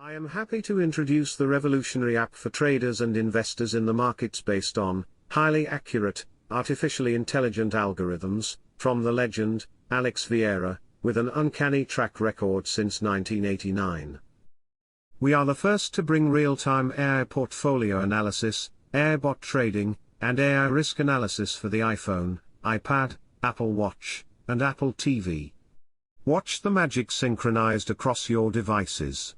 I am happy to introduce the revolutionary app for traders and investors in the markets based on highly accurate, artificially intelligent algorithms from the legend, Alex Vieira, with an uncanny track record since 1989. We are the first to bring real-time AI portfolio analysis, AI bot trading, and AI risk analysis for the iPhone, iPad, Apple Watch, and Apple TV. Watch the magic synchronized across your devices.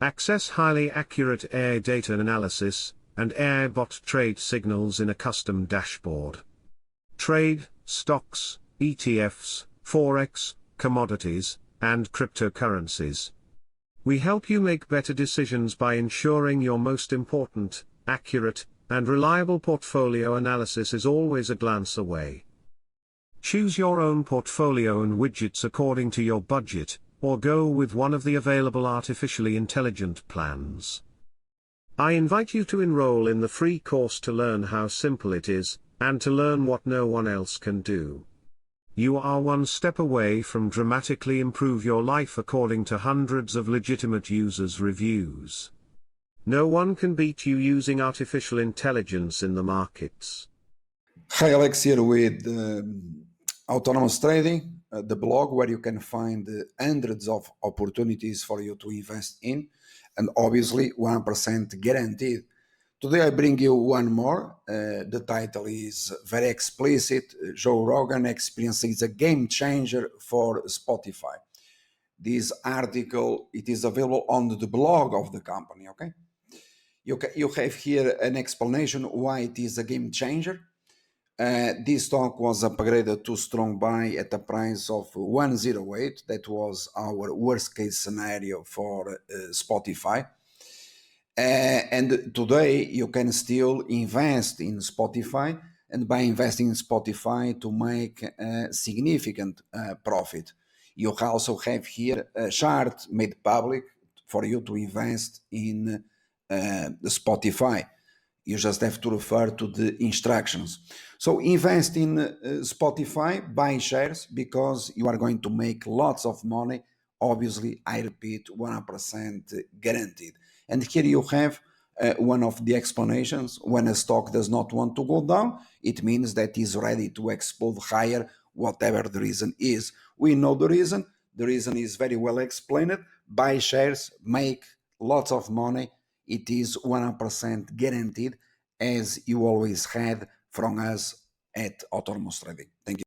Access highly accurate AI data analysis and AI bot trade signals in a custom dashboard. Trade stocks, ETFs, Forex, commodities, and cryptocurrencies. We help you make better decisions by ensuring your most important, accurate, and reliable portfolio analysis is always a glance away. Choose your own portfolio and widgets according to your budget, or go with one of the available artificially intelligent plans. I invite you to enroll in the free course to learn how simple it is, and to learn what no one else can do. You are one step away from dramatically improve your life according to hundreds of legitimate users' reviews. No one can beat you using artificial intelligence in the markets. Hi, Alex here with Autonomous Trading, the blog where you can find hundreds of opportunities for you to invest in, and obviously 1% guaranteed. Today I bring you one more. The title is very explicit. Joe Rogan experience is a game changer for Spotify. This article, it is available on the blog of the company, okay? You have here an explanation why it is a game changer. This stock was upgraded to strong buy at a price of 108. That was our worst case scenario for Spotify. And today you can still invest in Spotify, and by investing in Spotify to make a significant profit. You also have here a chart made public for you to invest in Spotify. You just have to refer to the instructions. So invest in Spotify, buy shares, because you are going to make lots of money. Obviously, I repeat, 1% guaranteed. And here you have one of the explanations. When a stock does not want to go down, it means that it is ready to explode higher, whatever the reason is. We know the reason. The reason is very well explained. Buy shares, make lots of money. It is 1% guaranteed, as you always had from us at Autonomous Trading. Thank you.